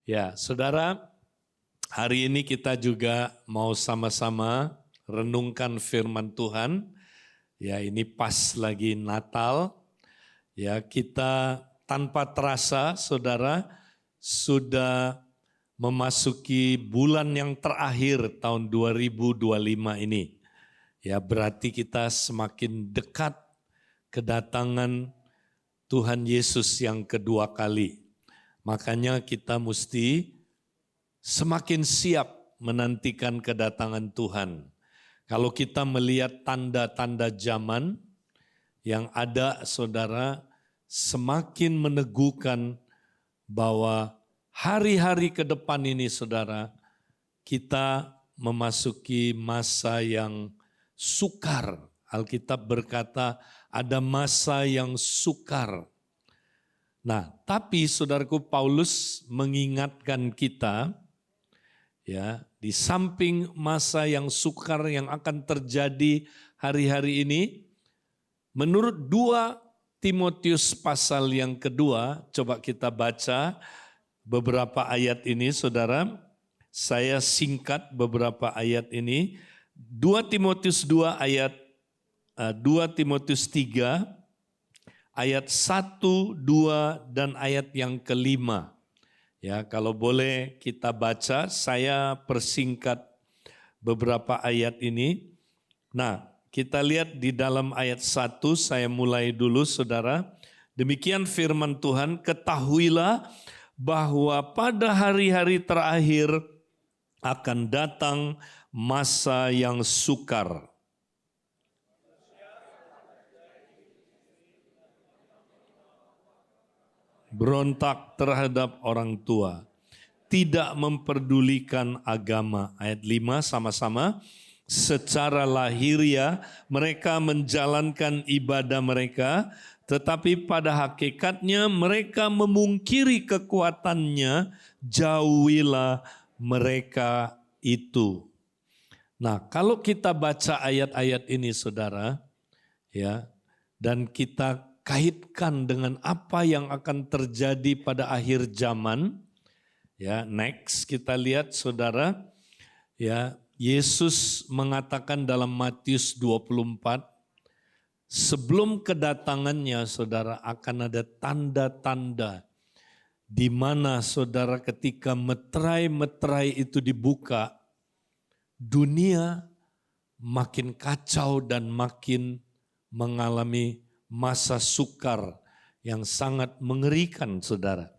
Ya, saudara, hari ini kita juga mau sama-sama renungkan firman Tuhan. Ya, ini pas lagi Natal. Ya, kita tanpa terasa, saudara, sudah memasuki bulan yang terakhir tahun 2025 ini. Ya, berarti kita semakin dekat kedatangan Tuhan Yesus yang kedua kali. Makanya kita mesti semakin siap menantikan kedatangan Tuhan. Kalau kita melihat tanda-tanda zaman yang ada, saudara, semakin meneguhkan bahwa hari-hari ke depan ini, saudara, kita memasuki masa yang sukar. Alkitab berkata ada masa yang sukar. Nah, tapi saudaraku, Paulus mengingatkan kita, ya, di samping masa yang sukar yang akan terjadi hari-hari ini, menurut 2 Timotius pasal yang kedua, coba kita baca beberapa ayat ini, saudara. Saya singkat beberapa ayat ini. 2 Timotius 2 ayat 2 Timotius 3 ayat 1, 2, dan ayat yang kelima. Ya, kalau boleh kita baca, saya persingkat beberapa ayat ini. Nah, kita lihat di dalam ayat 1, saya mulai dulu, saudara. Demikian firman Tuhan, ketahuilah bahwa pada hari-hari terakhir akan datang masa yang sukar. Berontak terhadap orang tua, tidak memperdulikan agama. Ayat 5 sama-sama. Secara lahiriah mereka menjalankan ibadah mereka, tetapi pada hakikatnya mereka memungkiri kekuatannya, jauhilah mereka itu. Nah, kalau kita baca ayat-ayat ini, saudara, ya, dan kita kaitkan dengan apa yang akan terjadi pada akhir zaman. Ya, next kita lihat, saudara, ya, Yesus mengatakan dalam Matius 24, sebelum kedatangannya, saudara, akan ada tanda-tanda di mana, saudara, ketika meterai-meterai itu dibuka, dunia makin kacau dan makin mengalami masa sukar yang sangat mengerikan, saudara.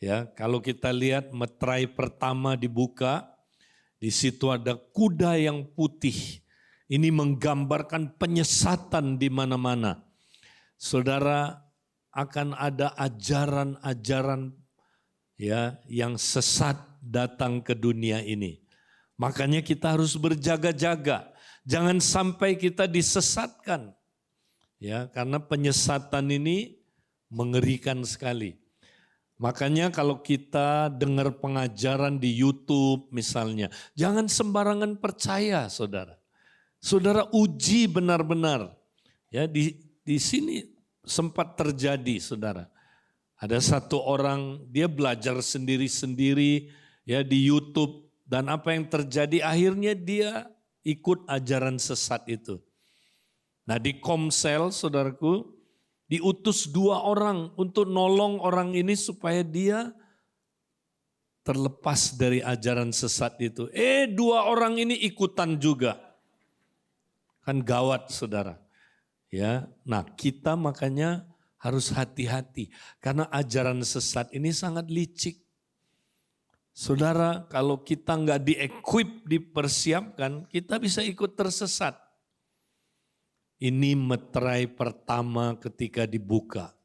Ya, kalau kita lihat meterai pertama dibuka, di situ ada kuda yang putih. Ini menggambarkan penyesatan di mana-mana. Saudara, akan ada ajaran-ajaran, ya, yang sesat datang ke dunia ini. Makanya kita harus berjaga-jaga. Jangan sampai kita disesatkan. Ya, karena penyesatan ini mengerikan sekali. Makanya kalau kita dengar pengajaran di YouTube misalnya, jangan sembarangan percaya, saudara. Saudara uji benar-benar. Ya, di sini sempat terjadi, saudara. Ada satu orang, dia belajar sendiri-sendiri ya di YouTube, dan apa yang terjadi akhirnya dia ikut ajaran sesat itu. Nah, di Komsel, saudaraku, diutus 2 orang untuk nolong orang ini supaya dia terlepas dari ajaran sesat itu. 2 orang ini ikutan juga. Kan gawat, saudara. Ya, nah, kita makanya harus hati-hati karena ajaran sesat ini sangat licik. Saudara, kalau kita nggak di-equip, dipersiapkan, kita bisa ikut tersesat. Ini meterai pertama ketika dibuka.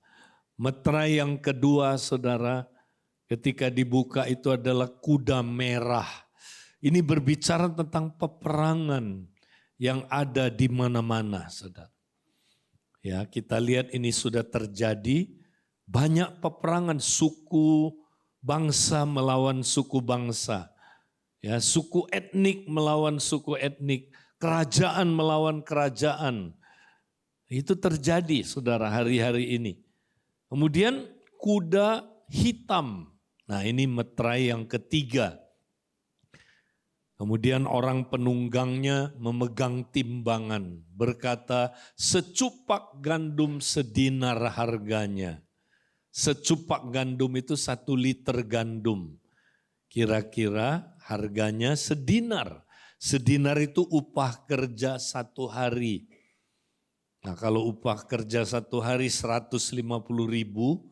Meterai yang kedua, saudara, ketika dibuka itu adalah kuda merah. Ini berbicara tentang peperangan yang ada di mana-mana, saudara. Ya, kita lihat ini sudah terjadi, banyak peperangan suku bangsa melawan suku bangsa. Ya, suku etnik melawan suku etnik, kerajaan melawan kerajaan. Itu terjadi, saudara, hari-hari ini. Kemudian kuda hitam. Nah, ini meterai yang ketiga. Kemudian orang penunggangnya memegang timbangan, berkata, secupak gandum sedinar harganya. Secupak gandum itu 1 liter gandum. Kira-kira harganya sedinar. Sedinar itu upah kerja 1 hari. Nah, kalau upah kerja 1 hari 150.000,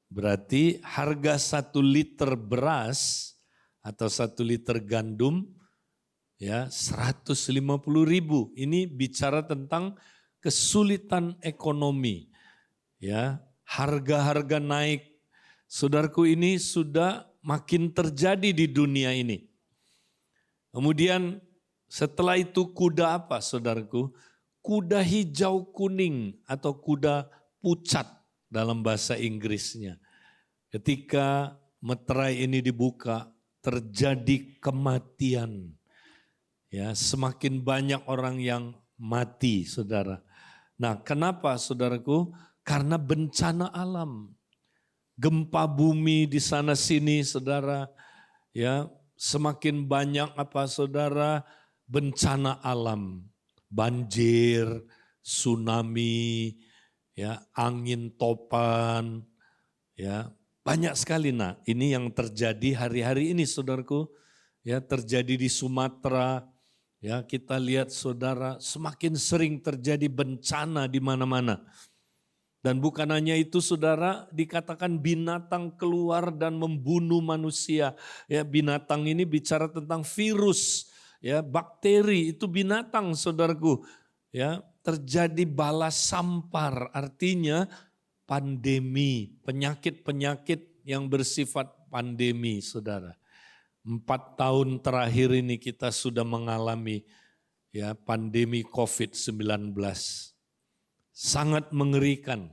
berarti harga 1 liter beras atau 1 liter gandum ya 150.000. Ini bicara tentang kesulitan ekonomi. Ya, harga-harga naik. Saudaraku, ini sudah makin terjadi di dunia ini. Kemudian setelah itu kuda apa, saudaraku? Kuda hijau kuning atau kuda pucat dalam bahasa Inggrisnya. Ketika meterai ini dibuka, terjadi kematian. Ya, semakin banyak orang yang mati, saudara. Nah, kenapa, saudaraku? Karena bencana alam. Gempa bumi di sana sini, saudara. Ya, semakin banyak apa, saudara? Bencana alam. Banjir, tsunami, ya, angin topan, ya. Banyak sekali. Nah, ini yang terjadi hari-hari ini, saudaraku. Ya, terjadi di Sumatera. Ya, kita lihat, saudara, semakin sering terjadi bencana di mana-mana. Dan bukan hanya itu, saudara, dikatakan binatang keluar dan membunuh manusia. Ya, binatang ini bicara tentang virus, ya, bakteri, itu binatang, saudaraku. Ya, terjadi bala sampar, artinya pandemi, penyakit-penyakit yang bersifat pandemi, saudara. 4 tahun terakhir ini kita sudah mengalami ya pandemi COVID-19. Sangat mengerikan.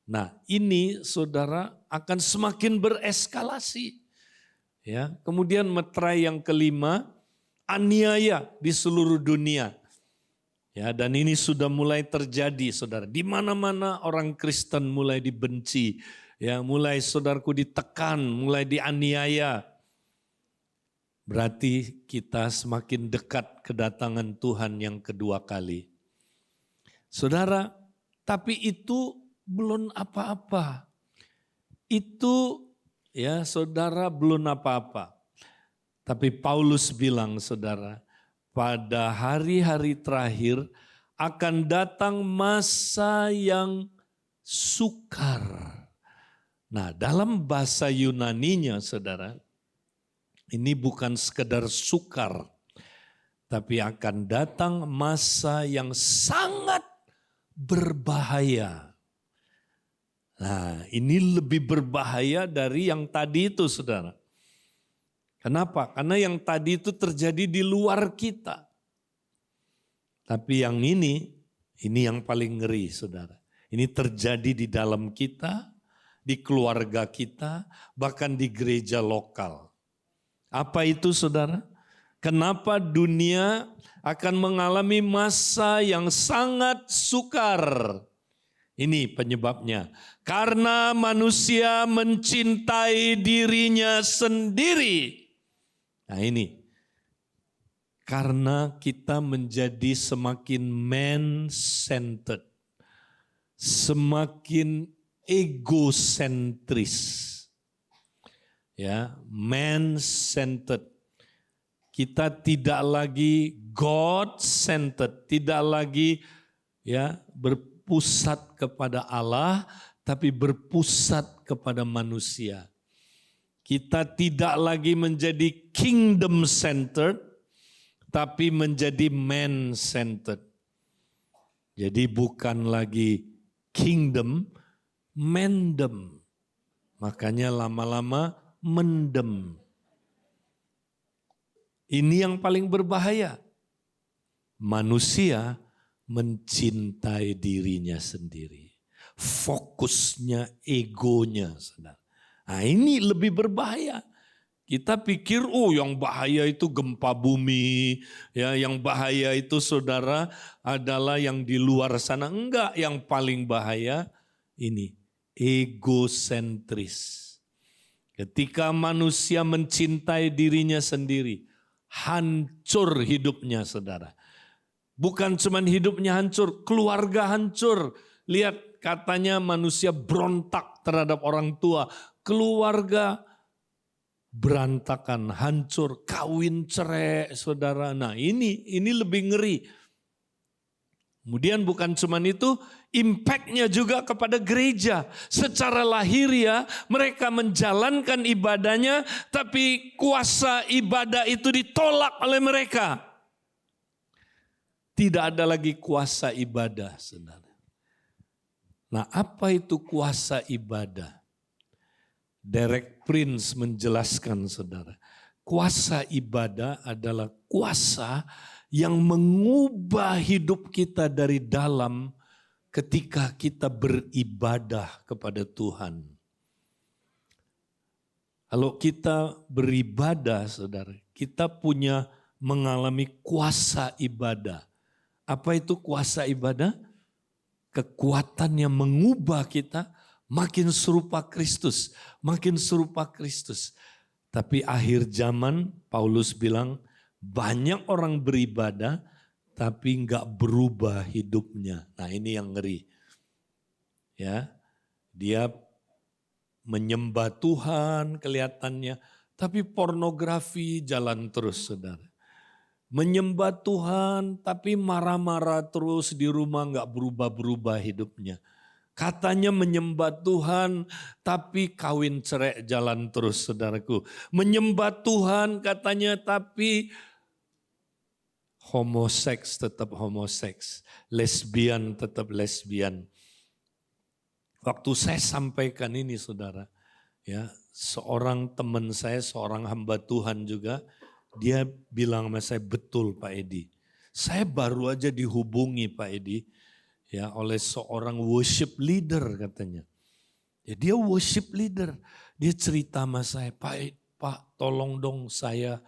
Nah, ini saudara akan semakin bereskalasi. Ya, kemudian meterai yang kelima, aniaya di seluruh dunia. Ya, dan ini sudah mulai terjadi, saudara. Di mana-mana orang Kristen mulai dibenci, ya, mulai saudaraku ditekan, mulai dianiaya. Berarti kita semakin dekat kedatangan Tuhan yang kedua kali. Saudara, tapi itu belum apa-apa. Itu ya saudara belum apa-apa. Tapi Paulus bilang, saudara, pada hari-hari terakhir akan datang masa yang sukar. Nah, dalam bahasa Yunaninya, saudara, ini bukan sekedar sukar, tapi akan datang masa yang sangat berbahaya. Nah, ini lebih berbahaya dari yang tadi itu, saudara. Kenapa? Karena yang tadi itu terjadi di luar kita. Tapi yang ini yang paling ngeri, saudara. Ini terjadi di dalam kita, di keluarga kita, bahkan di gereja lokal. Apa itu, saudara? Kenapa dunia akan mengalami masa yang sangat sukar? Ini penyebabnya. Karena manusia mencintai dirinya sendiri. Nah ini, karena kita menjadi semakin man-centered, semakin egosentris, ya, man-centered. Kita tidak lagi God-centered, tidak lagi ya berpusat kepada Allah, tapi berpusat kepada manusia. Kita tidak lagi menjadi kingdom-centered, tapi menjadi man-centered. Jadi bukan lagi kingdom, mendem. Makanya lama-lama mendem. Ini yang paling berbahaya. Manusia mencintai dirinya sendiri. Fokusnya, egonya, saudara. Nah ini lebih berbahaya. Kita pikir yang bahaya itu gempa bumi, ya yang bahaya itu saudara adalah yang di luar sana. Enggak, yang paling bahaya ini egosentris. Ketika manusia mencintai dirinya sendiri, hancur hidupnya, saudara. Bukan cuma hidupnya hancur, keluarga hancur. Lihat, katanya manusia berontak terhadap orang tua. Keluarga berantakan, hancur, kawin cerai, saudara. Nah ini lebih ngeri. Kemudian bukan cuma itu, impact-nya juga kepada gereja. Secara lahiriah mereka menjalankan ibadahnya, tapi kuasa ibadah itu ditolak oleh mereka. Tidak ada lagi kuasa ibadah, saudara. Nah, apa itu kuasa ibadah? Derek Prince menjelaskan, saudara. Kuasa ibadah adalah kuasa yang mengubah hidup kita dari dalam ketika kita beribadah kepada Tuhan. Kalau kita beribadah, saudara, kita punya mengalami kuasa ibadah. Apa itu kuasa ibadah? Kekuatan yang mengubah kita makin serupa Kristus, makin serupa Kristus. Tapi akhir zaman Paulus bilang banyak orang beribadah tapi enggak berubah hidupnya. Nah ini yang ngeri. Ya, dia menyembah Tuhan kelihatannya, tapi pornografi jalan terus, saudara. Menyembah Tuhan tapi marah-marah terus di rumah, enggak berubah-berubah hidupnya. Katanya menyembah Tuhan tapi kawin cerai jalan terus, saudaraku. Menyembah Tuhan katanya tapi homoseks tetap homoseks. Lesbian tetap lesbian. Waktu saya sampaikan ini, saudara, ya, seorang teman saya, seorang hamba Tuhan juga, dia bilang sama saya, betul Pak Edi. Saya baru aja dihubungi Pak Edi, ya, oleh seorang worship leader katanya. Ya, dia worship leader. Dia cerita sama saya, Pak tolong dong saya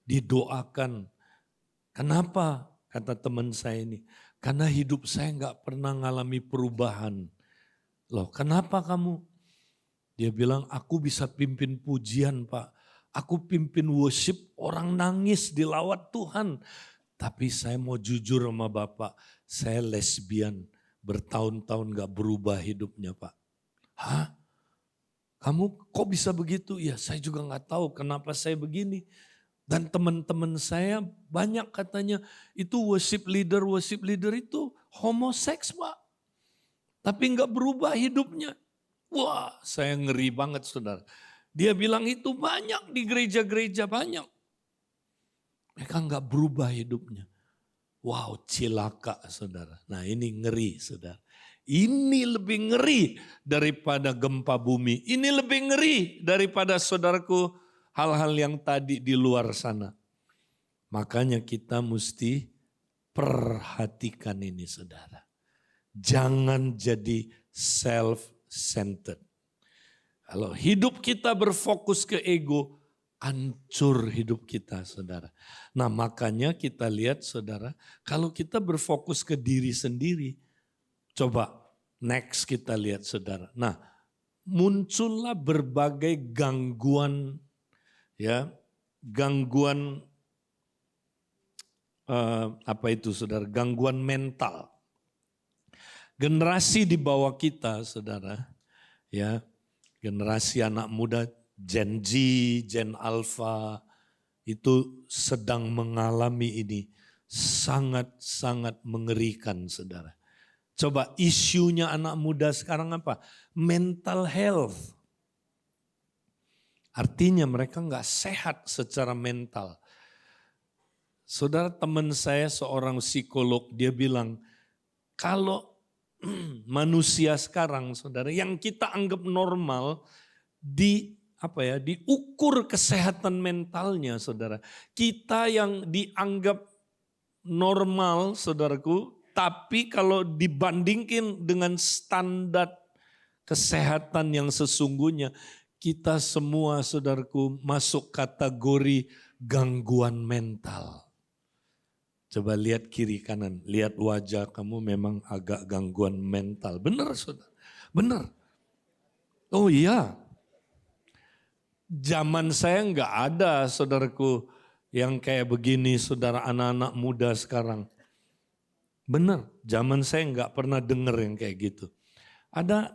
didoakan. Kenapa? Kata teman saya ini. Karena hidup saya nggak pernah ngalami perubahan. Loh kenapa kamu? Dia bilang aku bisa pimpin pujian Pak. Aku pimpin worship, orang nangis dilawat Tuhan. Tapi saya mau jujur sama Bapak, saya lesbian, bertahun-tahun gak berubah hidupnya Pak. Hah? Kamu kok bisa begitu? Ya saya juga gak tahu kenapa saya begini. Dan teman-teman saya banyak katanya itu worship leader itu homoseks Pak. Tapi gak berubah hidupnya. Wah saya ngeri banget saudara. Dia bilang itu banyak di gereja-gereja banyak. Mereka nggak berubah hidupnya. Wow, cilaka saudara. Nah ini ngeri saudara. Ini lebih ngeri daripada gempa bumi. Ini lebih ngeri daripada saudaraku hal-hal yang tadi di luar sana. Makanya kita mesti perhatikan ini saudara. Jangan jadi self-centered. Kalau hidup kita berfokus ke ego, hancur hidup kita saudara. Nah makanya kita lihat saudara, kalau kita berfokus ke diri sendiri, coba next kita lihat saudara. Nah muncullah berbagai gangguan, ya gangguan apa itu saudara, gangguan mental. Generasi di bawah kita saudara, ya generasi anak muda, Gen Z, Gen Alpha, itu sedang mengalami ini sangat-sangat mengerikan saudara. Coba isunya anak muda sekarang apa? Mental health. Artinya mereka nggak sehat secara mental. Saudara teman saya seorang psikolog, dia bilang kalau manusia sekarang saudara yang kita anggap normal diukur kesehatan mentalnya saudara. Kita yang dianggap normal saudaraku, tapi kalau dibandingkan dengan standar kesehatan yang sesungguhnya, kita semua saudaraku masuk kategori gangguan mental. Coba lihat kiri kanan, lihat wajah kamu memang agak gangguan mental. Benar saudara, benar. Oh iya. Zaman saya nggak ada saudaraku yang kayak begini, saudara anak-anak muda sekarang. Benar, zaman saya nggak pernah dengar yang kayak gitu. Ada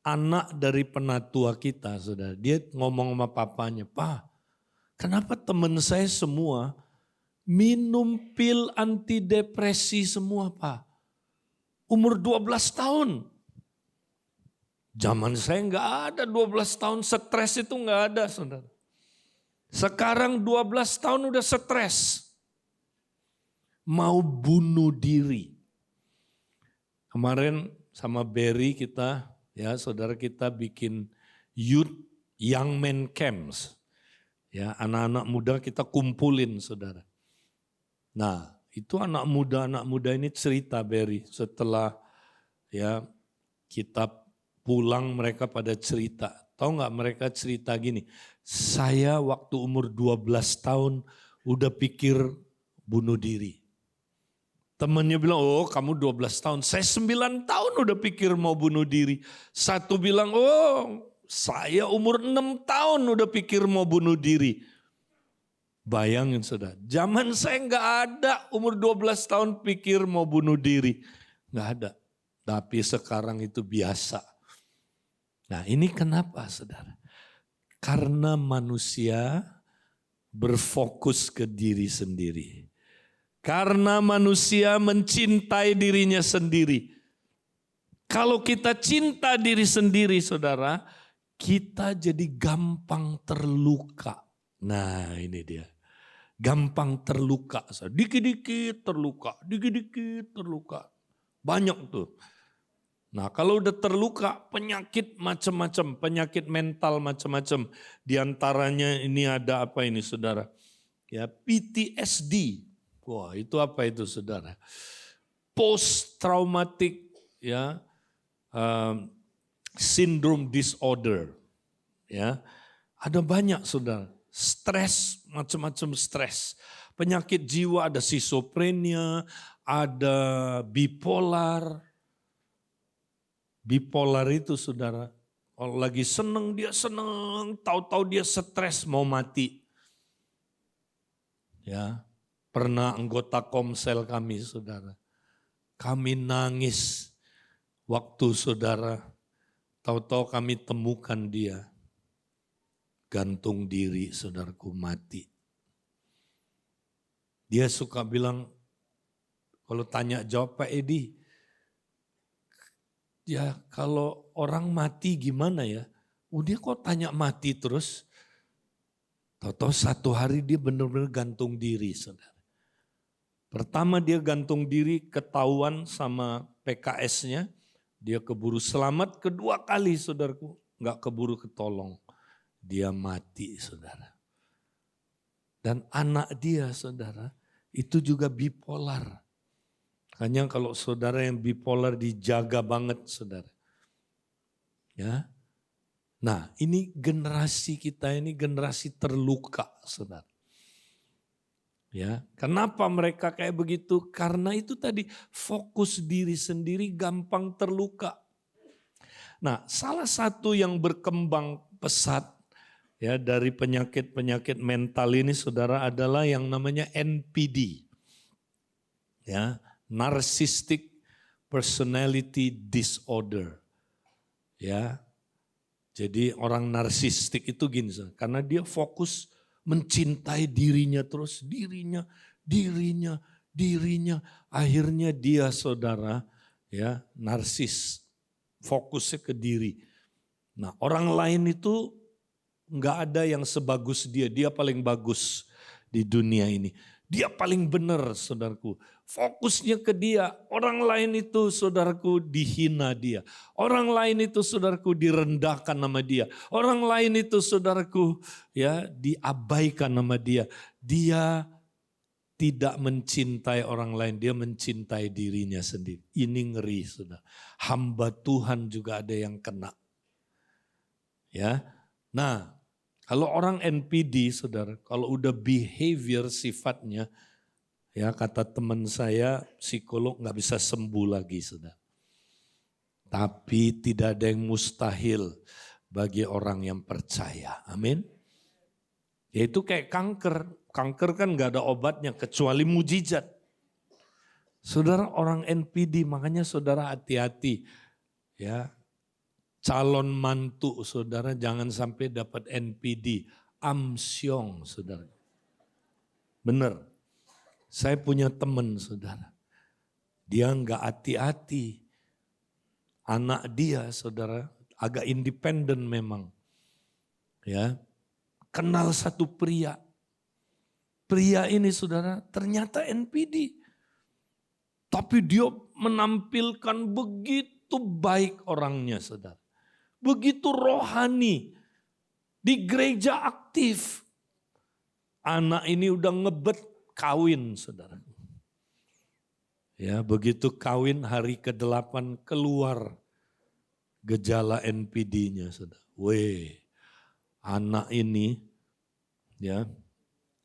anak dari penatua kita, saudara, dia ngomong sama papanya, "Pak, kenapa teman saya semua minum pil antidepresi semua, Pak? Umur 12 tahun. Zaman saya nggak ada 12 tahun stres itu nggak ada, saudara. Sekarang 12 tahun udah stres. Mau bunuh diri. Kemarin sama Berry kita, ya saudara kita bikin youth young men camps. Ya, anak-anak muda kita kumpulin, saudara. Nah, itu anak muda ini cerita Berry setelah ya kita pulang mereka pada cerita. Tahu nggak mereka cerita gini, saya waktu umur 12 tahun udah pikir bunuh diri. Temannya bilang, oh kamu 12 tahun, saya 9 tahun udah pikir mau bunuh diri. Satu bilang, oh saya umur 6 tahun udah pikir mau bunuh diri. Bayangin saudara, zaman saya nggak ada umur 12 tahun pikir mau bunuh diri. Nggak ada, tapi sekarang itu biasa. Nah ini kenapa saudara? Karena manusia berfokus ke diri sendiri. Karena manusia mencintai dirinya sendiri. Kalau kita cinta diri sendiri saudara, kita jadi gampang terluka. Nah ini dia. Gampang terluka. Dikit-dikit terluka, dikit-dikit terluka. Banyak tuh. Nah kalau udah terluka penyakit macam-macam, penyakit mental macam-macam. Di antaranya ini ada apa ini saudara? Ya PTSD. Wah itu apa itu saudara? Post traumatic ya syndrome disorder. Ya ada banyak saudara. Stres, macam-macam stres. Penyakit jiwa ada schizophrenia, ada bipolar. Bipolar itu saudara, kalau lagi seneng dia seneng, tahu-tahu dia stres mau mati. Ya, pernah anggota Komsel kami saudara, kami nangis waktu saudara, tahu-tahu kami temukan dia gantung diri saudaraku mati. Dia suka bilang, kalau tanya jawab Pak Edi, ya kalau orang mati gimana ya? Dia kok tanya mati terus? Tahu-tahu satu hari dia benar-benar gantung diri saudara. Pertama dia gantung diri ketahuan sama PKS-nya. Dia keburu selamat, kedua kali saudaraku nggak keburu ketolong. Dia mati saudara. Dan anak dia saudara itu juga bipolar. Hanya kalau saudara yang bipolar dijaga banget saudara. Ya. Nah ini generasi kita ini generasi terluka saudara. Ya, kenapa mereka kayak begitu? Karena itu tadi fokus diri sendiri gampang terluka. Nah salah satu yang berkembang pesat ya dari penyakit-penyakit mental ini saudara adalah yang namanya NPD. Ya. Narcissistic Personality Disorder. Ya. Jadi orang narsistik itu gini, karena dia fokus mencintai dirinya terus, dirinya. Akhirnya dia saudara ya narsis, fokusnya ke diri. Nah orang lain itu nggak ada yang sebagus dia paling bagus di dunia ini. Dia paling benar saudaraku. Fokusnya ke dia. Orang lain itu saudaraku dihina dia. Orang lain itu saudaraku direndahkan nama dia. Orang lain itu saudaraku ya diabaikan nama dia. Dia tidak mencintai orang lain. Dia mencintai dirinya sendiri. Ini ngeri saudara. Hamba Tuhan juga ada yang kena. Ya. Nah kalau orang NPD saudara, kalau udah behavior sifatnya, ya kata teman saya psikolog nggak bisa sembuh lagi saudara. Tapi tidak ada yang mustahil bagi orang yang percaya. Amin. Yaitu kayak kanker. Kanker kan gak ada obatnya kecuali mujizat. Saudara, orang NPD, makanya saudara hati-hati. Ya, calon mantu saudara jangan sampai dapat NPD. Amsyong saudara. Benar. Saya punya teman saudara. Dia nggak hati-hati. Anak dia saudara agak independen memang. Ya, kenal satu pria. Pria ini saudara ternyata NPD. Tapi dia menampilkan begitu baik orangnya saudara. Begitu rohani. Di gereja aktif. Anak ini udah ngebet kawin saudara. Ya, begitu kawin hari ke-8 keluar gejala NPD-nya saudara. Anak ini ya,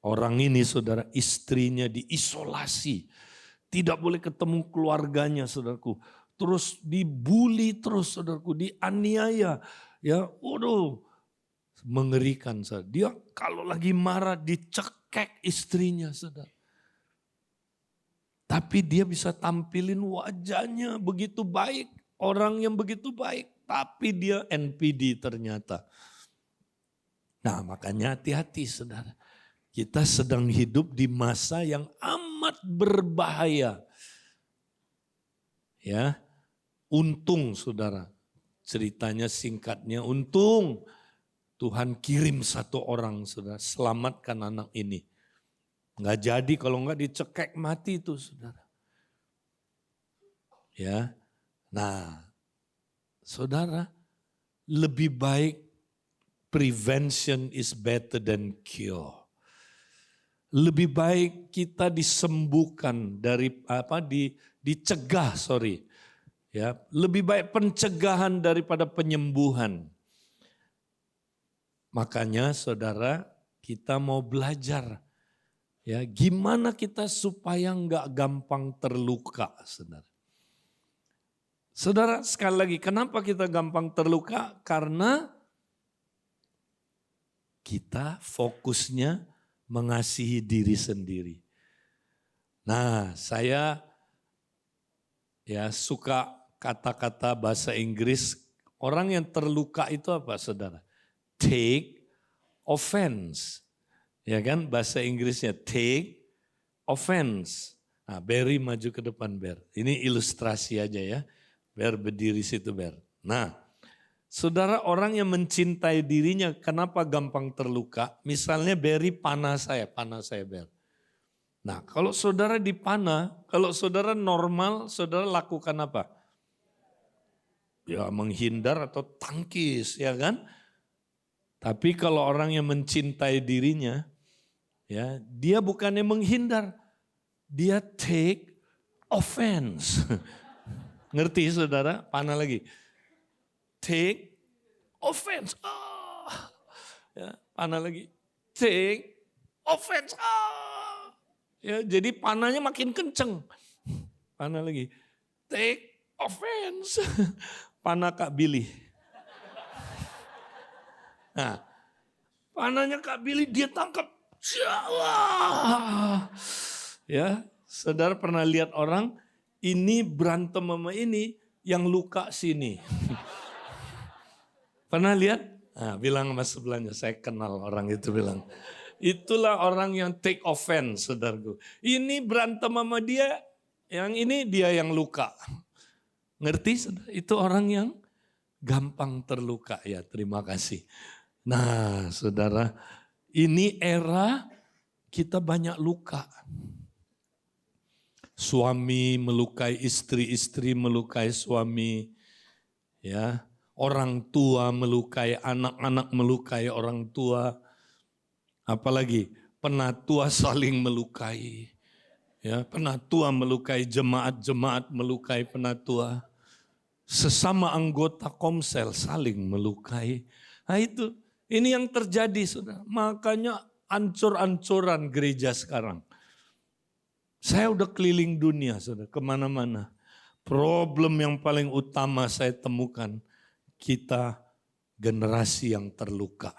orang ini saudara istrinya diisolasi. Tidak boleh ketemu keluarganya saudaraku. Terus dibully terus saudaraku, dianiaya. Ya, waduh, mengerikan saudara. Dia kalau lagi marah dicekek istrinya saudara. Tapi dia bisa tampilin wajahnya begitu baik. Orang yang begitu baik. Tapi dia NPD ternyata. Nah makanya hati-hati saudara. Kita sedang hidup di masa yang amat berbahaya. Ya, untung saudara. Ceritanya singkatnya untung. Tuhan kirim satu orang saudara. Selamatkan anak ini. Nggak jadi kalau nggak dicekek mati itu saudara. Ya, nah saudara lebih baik prevention is better than cure. Lebih baik kita disembuhkan dari dicegah. Ya, lebih baik pencegahan daripada penyembuhan. Makanya saudara kita mau belajar. Ya, gimana kita supaya enggak gampang terluka, saudara. Saudara, sekali lagi, kenapa kita gampang terluka? Karena kita fokusnya mengasihi diri sendiri. Nah, saya ya suka kata-kata bahasa Inggris, orang yang terluka itu apa, saudara? Take offense. Ya kan bahasa Inggrisnya take offense. Nah, Barry maju ke depan Ber. Ini ilustrasi aja ya. Ber berdiri situ Ber. Nah, saudara orang yang mencintai dirinya kenapa gampang terluka? Misalnya Barry panah saya Ber. Nah, kalau saudara dipanah, kalau saudara normal, saudara lakukan apa? Ya menghindar atau tangkis ya kan? Tapi kalau orang yang mencintai dirinya, ya, dia bukannya menghindar, dia take offense. Ngerti saudara? Panah lagi. Take offense. Ya, panah lagi. Take offense. Ya, jadi panahnya makin kenceng. Panah lagi. Take offense. Panah Kak Billy. Nah, panahnya Kak Billy dia tangkap. Ya, saudara pernah lihat orang ini berantem sama ini yang luka sini. Pernah lihat? Nah, bilang sama sebelahnya, saya kenal orang itu bilang. Itulah orang yang take offense, saudaraku. Ini berantem sama dia, yang ini dia yang luka. Ngerti, saudara? Itu orang yang gampang terluka ya, terima kasih. Nah, saudara, ini era kita banyak luka. Suami melukai istri, istri melukai suami. Ya, orang tua melukai anak, anak melukai orang tua. Apalagi penatua saling melukai. Ya, penatua melukai jemaat, jemaat melukai penatua. Sesama anggota komsel saling melukai. Nah itu, ini yang terjadi saudara. Makanya ancur-ancuran gereja sekarang. Saya udah keliling dunia saudara, kemana-mana. Problem yang paling utama saya temukan, kita generasi yang terluka.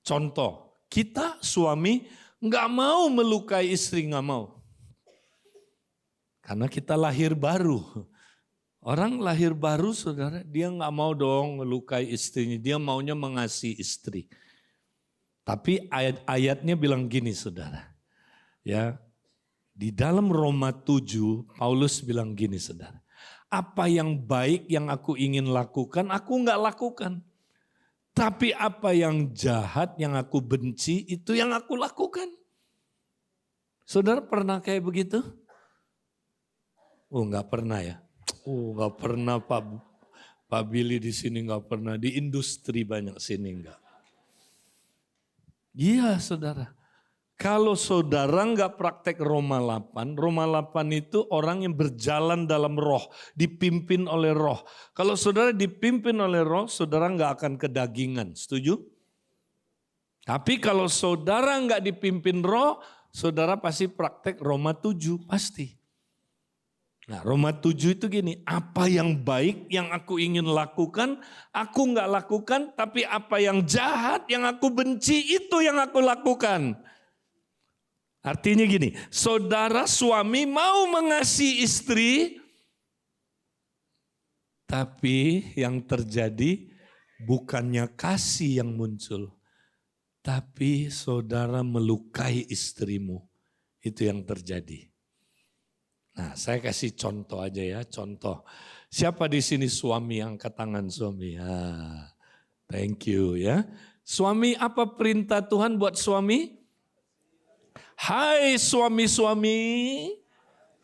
Contoh, kita suami nggak mau melukai istri, nggak mau. Karena kita lahir baru. Orang lahir baru saudara, dia nggak mau dong melukai istrinya, dia maunya mengasihi istri. Tapi ayat-ayatnya bilang gini saudara, ya di dalam Roma 7, Paulus bilang gini saudara, apa yang baik yang aku ingin lakukan, aku nggak lakukan. Tapi apa yang jahat yang aku benci, itu yang aku lakukan. Saudara pernah kayak begitu? Oh nggak pernah ya? Oh nggak pernah Pak Billy di sini nggak pernah, di industri banyak sini nggak. Iya saudara, kalau saudara nggak praktek Roma 8 itu orang yang berjalan dalam roh, dipimpin oleh roh. Kalau saudara dipimpin oleh roh, saudara nggak akan kedagingan, setuju? Tapi kalau saudara nggak dipimpin roh, saudara pasti praktek Roma 7, pasti. Nah Roma 7 itu gini, apa yang baik yang aku ingin lakukan, aku nggak lakukan, tapi apa yang jahat yang aku benci itu yang aku lakukan. Artinya gini, saudara suami mau mengasihi istri, tapi yang terjadi bukannya kasih yang muncul, tapi saudara melukai istrimu, itu yang terjadi. Nah, saya kasih contoh aja ya, contoh. Siapa di sini suami, angkat tangan suami. Thank you ya. Suami, apa perintah Tuhan buat suami? Hai suami-suami,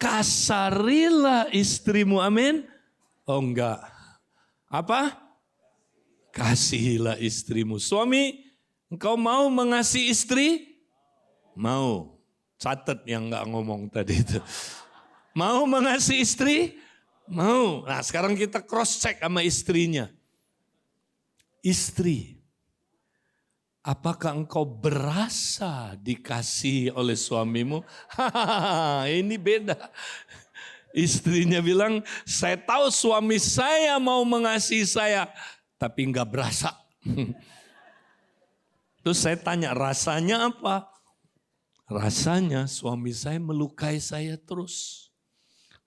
kasarilah istrimu, amin. Oh enggak. Apa? Kasihilah istrimu. Suami, engkau mau mengasihi istri? Mau. Catat yang enggak ngomong tadi itu. Mau mengasihi istri? Mau. Nah sekarang kita cross check sama istrinya. Istri, apakah engkau berasa dikasihi oleh suamimu? Ini beda. Istrinya bilang, saya tahu suami saya mau mengasihi saya, tapi enggak berasa. Terus saya tanya, rasanya apa? Rasanya suami saya melukai saya terus.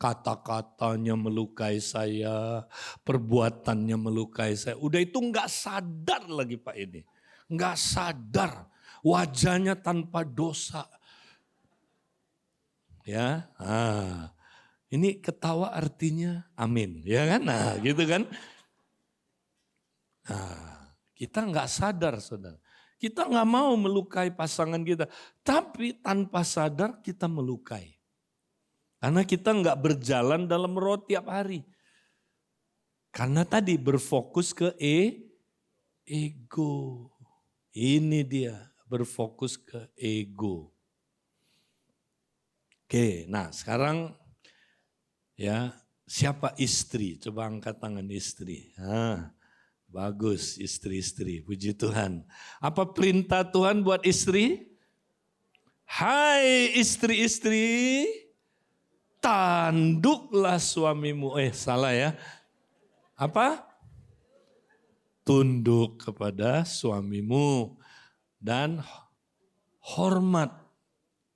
Kata-katanya melukai saya, perbuatannya melukai saya. Udah itu enggak sadar lagi Pak ini. Enggak sadar, wajahnya tanpa dosa. Ya, ini ketawa artinya amin, ya kan? Nah, gitu kan? Nah, kita enggak sadar saudara. Kita enggak mau melukai pasangan kita, tapi tanpa sadar kita melukai. Karena kita enggak berjalan dalam roh tiap hari. Karena tadi berfokus ke ego. Ini dia, berfokus ke ego. Oke, nah sekarang ya siapa istri? Coba angkat tangan istri. Bagus istri-istri, puji Tuhan. Apa perintah Tuhan buat istri? Hai istri-istri, tanduklah suamimu. Salah ya. Apa? Tunduk kepada suamimu dan hormat.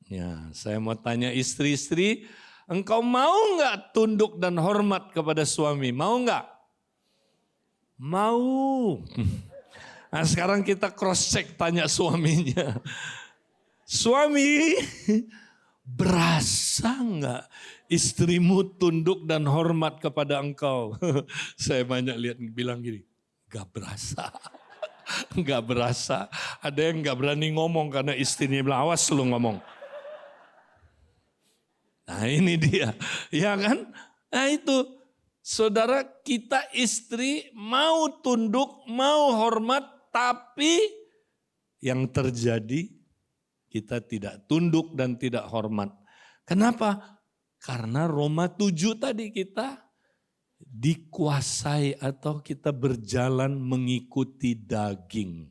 Ya, saya mau tanya istri-istri, engkau mau nggak tunduk dan hormat kepada suami? Mau nggak? Mau. Nah sekarang kita cross check tanya suaminya. Suami, berasa nggak istrimu tunduk dan hormat kepada engkau? Saya banyak lihat bilang gini, gak berasa. Gak berasa. Ada yang gak berani ngomong karena istrinya bilang, awas lu ngomong. Nah ini dia, ya kan? Nah itu, saudara kita istri mau tunduk, mau hormat, tapi yang terjadi kita tidak tunduk dan tidak hormat. Kenapa? Karena Roma 7 tadi kita dikuasai atau kita berjalan mengikuti daging.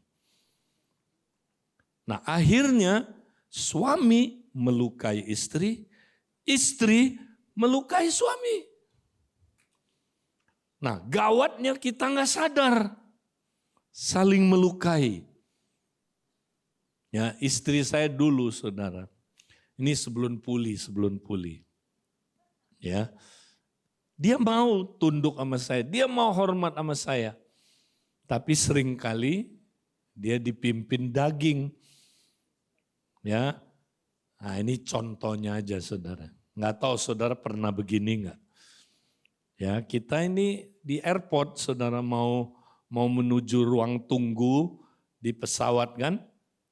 Nah akhirnya suami melukai istri, istri melukai suami. Nah, gawatnya kita nggak sadar, saling melukai. Ya, istri saya dulu, saudara, ini sebelum pulih, ya, dia mau tunduk sama saya, dia mau hormat sama saya, tapi seringkali dia dipimpin daging, ya. Nah, ini contohnya aja, saudara. Nggak tahu saudara pernah begini nggak? Ya, kita ini di airport, saudara mau menuju ruang tunggu di pesawat kan.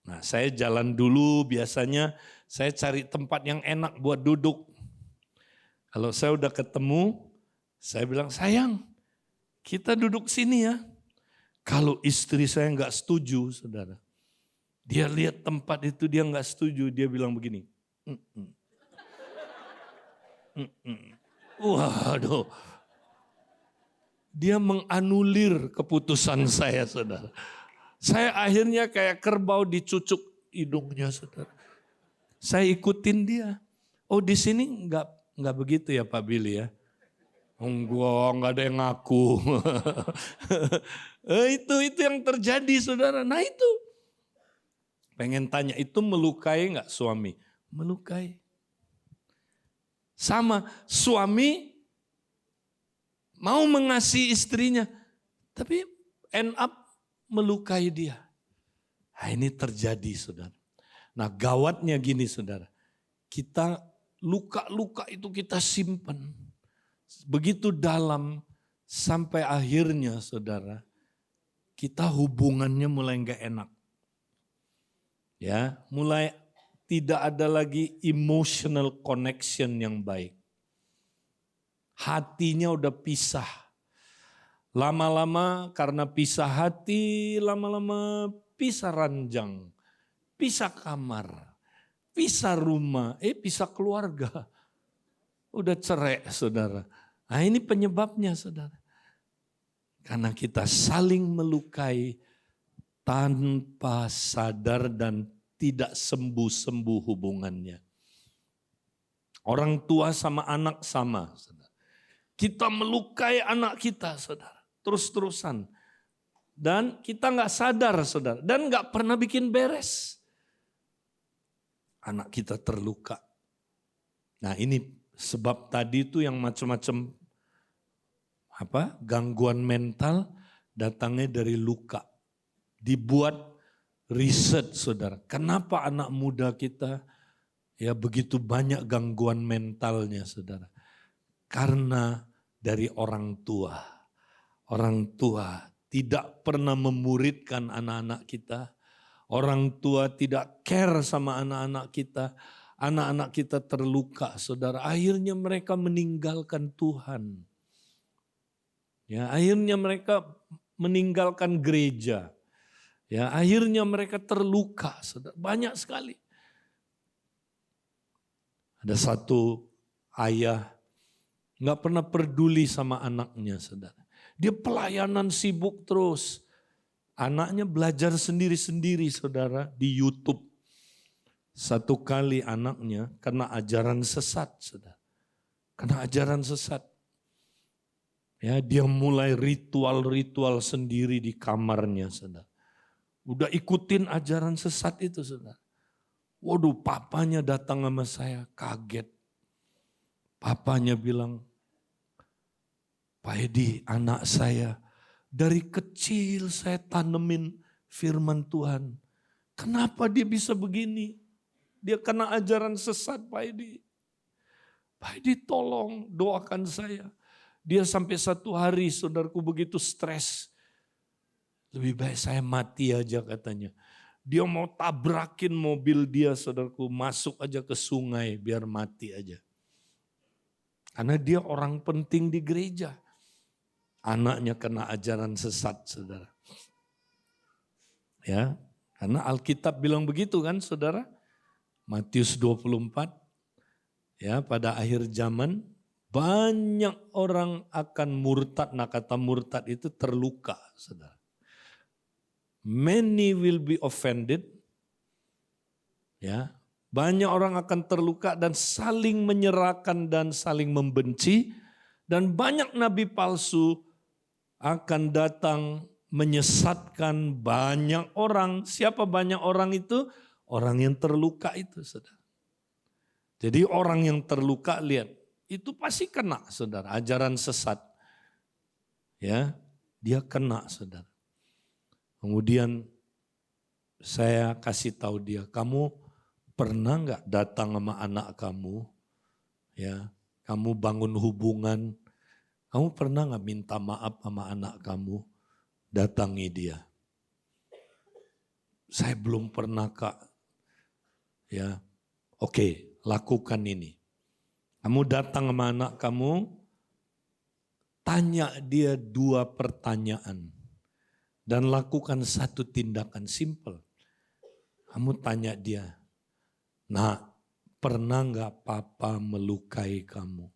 Nah, saya jalan dulu, biasanya saya cari tempat yang enak buat duduk. Kalau saya udah ketemu, saya bilang, sayang, kita duduk sini ya. Kalau istri saya nggak setuju, saudara. Dia lihat tempat itu, dia nggak setuju, dia bilang begini. Waduh. Dia menganulir keputusan saya, saudara. Saya akhirnya kayak kerbau dicucuk hidungnya, saudara. Saya ikutin dia. Oh, di sini nggak begitu ya Pak Billy ya? Enggak, nggak ada yang ngaku. Itu yang terjadi, saudara. Nah itu. Pengen tanya, itu melukai nggak suami? Melukai. Sama, suami mau mengasihi istrinya, tapi end up melukai dia. Nah, ini terjadi, saudara. Nah, gawatnya gini, saudara. Kita luka-luka itu kita simpan. Begitu dalam sampai akhirnya, saudara, kita hubungannya mulai enggak enak. Ya, mulai tidak ada lagi emotional connection yang baik. Hatinya udah pisah. Lama-lama karena pisah hati, lama-lama pisah ranjang, pisah kamar, pisah rumah, pisah keluarga. Udah cerai, saudara. Nah, ini penyebabnya, saudara. Karena kita saling melukai tanpa sadar dan tidak sembuh-sembuh hubungannya. Orang tua sama anak sama, saudara. Kita melukai anak kita, saudara, terus-terusan. Dan kita nggak sadar, saudara, dan nggak pernah bikin beres. Anak kita terluka. Nah, ini sebab tadi itu yang macam-macam gangguan mental datangnya dari luka. Dibuat riset, saudara. Kenapa anak muda kita ya begitu banyak gangguan mentalnya, saudara? Karena dari orang tua. Orang tua tidak pernah memuridkan anak-anak kita. Orang tua tidak care sama anak-anak kita. Anak-anak kita terluka, saudara. Akhirnya mereka meninggalkan Tuhan. Ya, akhirnya mereka meninggalkan gereja. Ya, akhirnya mereka terluka, saudara. Banyak sekali. Ada satu ayah nggak pernah peduli sama anaknya, saudara. Dia pelayanan sibuk terus. Anaknya belajar sendiri-sendiri, saudara, di YouTube. Satu kali anaknya kena ajaran sesat, saudara. Kena ajaran sesat. Ya, dia mulai ritual-ritual sendiri di kamarnya, saudara. Udah ikutin ajaran sesat itu, saudara. Waduh, papanya datang sama saya, kaget. Papanya bilang, Pak Edi, anak saya, dari kecil saya tanemin firman Tuhan. Kenapa dia bisa begini? Dia kena ajaran sesat, Pak Edi. Pak Edi tolong doakan saya. Dia sampai satu hari, saudaraku, begitu stres. Lebih baik saya mati aja, katanya. Dia mau tabrakin mobil dia, saudaraku, masuk aja ke sungai biar mati aja. Karena dia orang penting di gereja. Anaknya kena ajaran sesat, saudara. Ya, karena Alkitab bilang begitu kan, saudara. Matius 24, ya, pada akhir zaman banyak orang akan murtad. Nah, kata murtad itu terluka, saudara. Many will be offended. Ya, banyak orang akan terluka dan saling menyerahkan dan saling membenci. Dan banyak nabi palsu akan datang menyesatkan banyak orang. Siapa banyak orang itu? Orang yang terluka itu, saudara. Jadi orang yang terluka, lihat, itu pasti kena, saudara, ajaran sesat. Ya, dia kena, saudara. Kemudian saya kasih tahu dia, kamu pernah nggak datang sama anak kamu? Ya, kamu bangun hubungan, kamu pernah nggak minta maaf sama anak kamu? Datangi dia. Saya belum pernah, Kak. Ya, oke, lakukan ini. Kamu datang sama anak kamu, tanya dia 2 pertanyaan. Dan lakukan 1 tindakan simpel. Kamu tanya dia, nak, pernah nggak papa melukai kamu?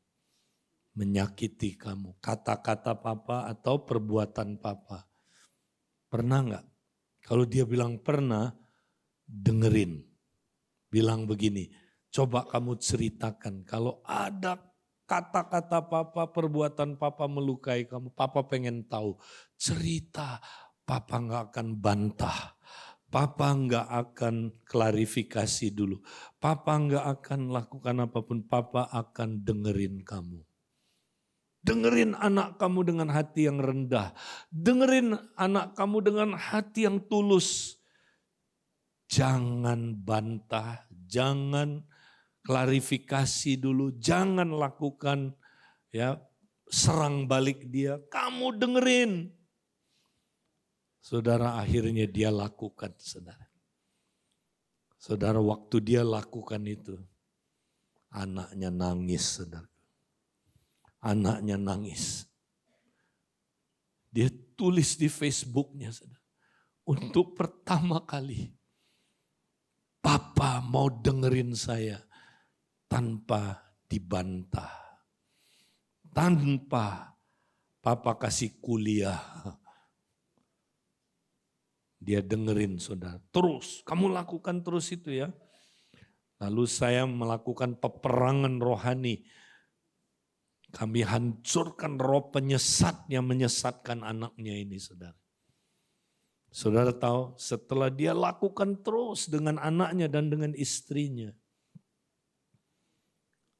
Menyakiti kamu? Kata-kata papa atau perbuatan papa? Pernah nggak? Kalau dia bilang pernah, dengerin. Bilang begini, coba kamu ceritakan kalau ada kata-kata papa, perbuatan papa melukai kamu, papa pengen tahu. Cerita, papa nggak akan bantah. Papa nggak akan klarifikasi dulu. Papa nggak akan lakukan apapun, papa akan dengerin kamu. Dengerin anak kamu dengan hati yang rendah. Dengerin anak kamu dengan hati yang tulus. Jangan bantah, jangan klarifikasi dulu, jangan lakukan ya serang balik dia. Kamu dengerin. Saudara, akhirnya dia lakukan, saudara. Saudara, waktu dia lakukan itu, anaknya nangis, saudara. Anaknya nangis. Dia tulis di Facebooknya, saudara. Untuk pertama kali, Papa mau dengerin saya tanpa dibantah. Tanpa Papa kasih kuliah. Dia dengerin, saudara. Terus, kamu lakukan terus itu ya. Lalu saya melakukan peperangan rohani. Kami hancurkan roh penyesat yang menyesatkan anaknya ini, saudara. Saudara tahu, setelah dia lakukan terus dengan anaknya dan dengan istrinya,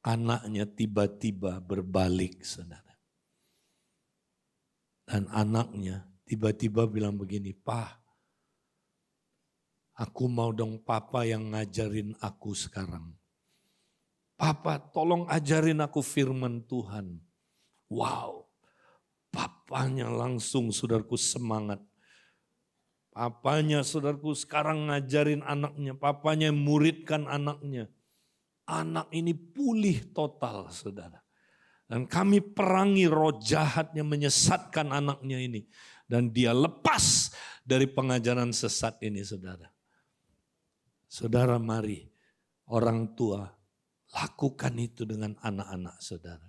anaknya tiba-tiba berbalik, saudara. Dan anaknya tiba-tiba bilang begini, "Pak, aku mau dong papa yang ngajarin aku sekarang. Papa, tolong ajarin aku firman Tuhan." Wow, papanya langsung, saudaraku, semangat. Papanya, saudaraku, sekarang ngajarin anaknya. Papanya muridkan anaknya. Anak ini pulih total, saudara. Dan kami perangi roh jahat yang menyesatkan anaknya ini. Dan dia lepas dari pengajaran sesat ini, saudara. Saudara, mari orang tua lakukan itu dengan anak-anak saudara.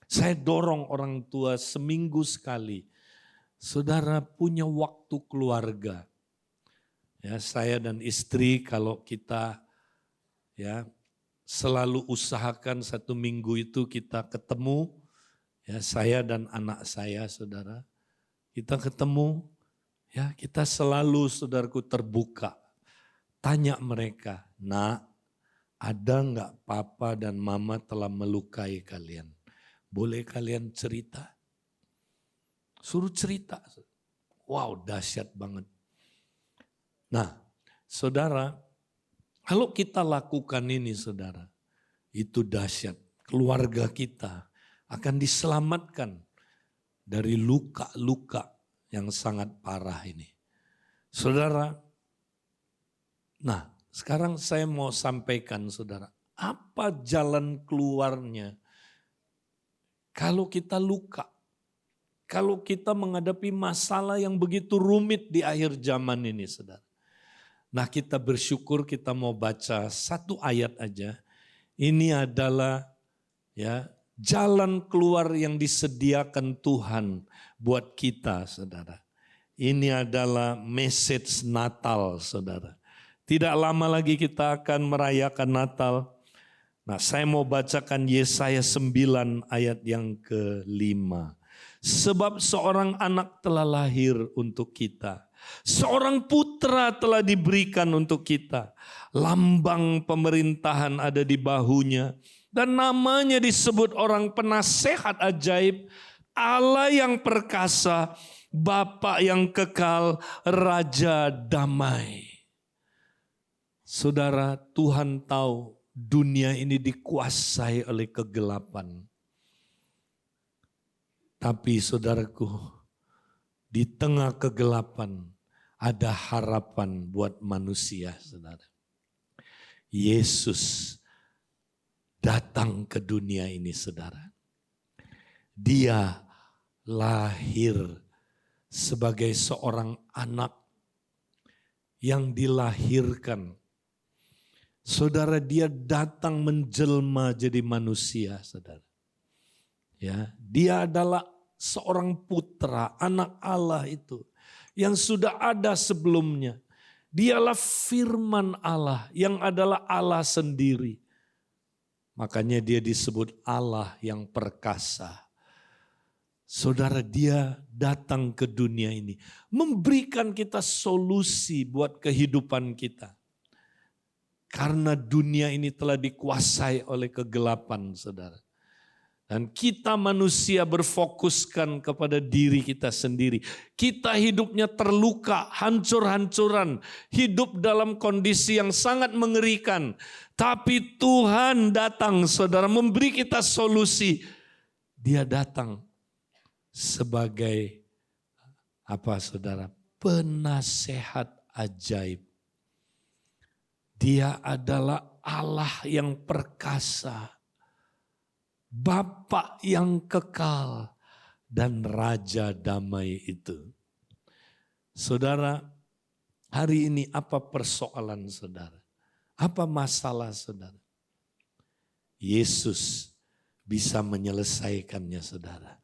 Saya dorong orang tua seminggu sekali. Saudara punya waktu keluarga. Ya, saya dan istri kalau kita ya selalu usahakan 1 minggu itu kita ketemu. Ya, saya dan anak saya, saudara. Kita ketemu, ya kita selalu, saudaraku, terbuka. Tanya mereka, "Nak, ada enggak papa dan mama telah melukai kalian? Boleh kalian cerita?" Suruh cerita. Wow, dahsyat banget. Nah, saudara, kalau kita lakukan ini, saudara, itu dahsyat. Keluarga kita akan diselamatkan dari luka-luka yang sangat parah ini. Saudara, nah sekarang saya mau sampaikan, saudara, apa jalan keluarnya kalau kita luka, kalau kita menghadapi masalah yang begitu rumit di akhir zaman ini, saudara. Nah, kita bersyukur, kita mau baca 1 ayat aja. Ini adalah ya jalan keluar yang disediakan Tuhan buat kita, saudara. Ini adalah message Natal, saudara. Tidak lama lagi kita akan merayakan Natal. Nah, saya mau bacakan Yesaya 9 ayat yang ke-5. Sebab seorang anak telah lahir untuk kita. Seorang putra telah diberikan untuk kita. Lambang pemerintahan ada di bahunya. Dan namanya disebut orang penasehat ajaib, Allah yang perkasa, Bapa yang kekal, Raja damai. Saudara, Tuhan tahu dunia ini dikuasai oleh kegelapan. Tapi saudaraku, di tengah kegelapan ada harapan buat manusia, saudara. Yesus datang ke dunia ini, saudara. Dia lahir sebagai seorang anak yang dilahirkan. Saudara, dia datang menjelma jadi manusia, saudara. Ya, dia adalah seorang putra, anak Allah itu yang sudah ada sebelumnya. Dialah firman Allah yang adalah Allah sendiri. Makanya dia disebut Allah yang perkasa. Saudara, dia datang ke dunia ini memberikan kita solusi buat kehidupan kita. Karena dunia ini telah dikuasai oleh kegelapan, saudara. Dan kita manusia berfokuskan kepada diri kita sendiri. Kita hidupnya terluka, hancur-hancuran. Hidup dalam kondisi yang sangat mengerikan. Tapi Tuhan datang, saudara, memberi kita solusi. Dia datang sebagai apa, saudara? Penasehat ajaib. Dia adalah Allah yang perkasa. Bapa yang kekal dan Raja damai itu. Saudara, hari ini apa persoalan saudara? Apa masalah saudara? Yesus bisa menyelesaikannya, saudara.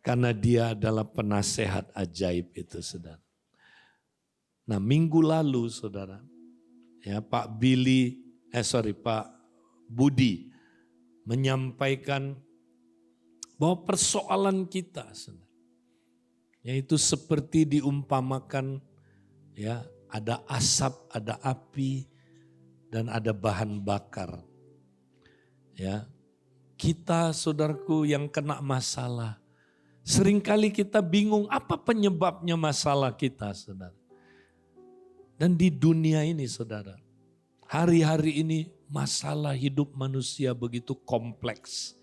Karena dia adalah penasehat ajaib itu, saudara. Nah, minggu lalu, saudara, ya Pak Budi menyampaikan bahwa persoalan kita, saudara, yaitu seperti diumpamakan, ya, ada asap, ada api, dan ada bahan bakar. Ya, kita, saudaraku, yang kena masalah, seringkali kita bingung apa penyebabnya masalah kita, saudara. Dan di dunia ini, saudara, hari-hari ini masalah hidup manusia begitu kompleks.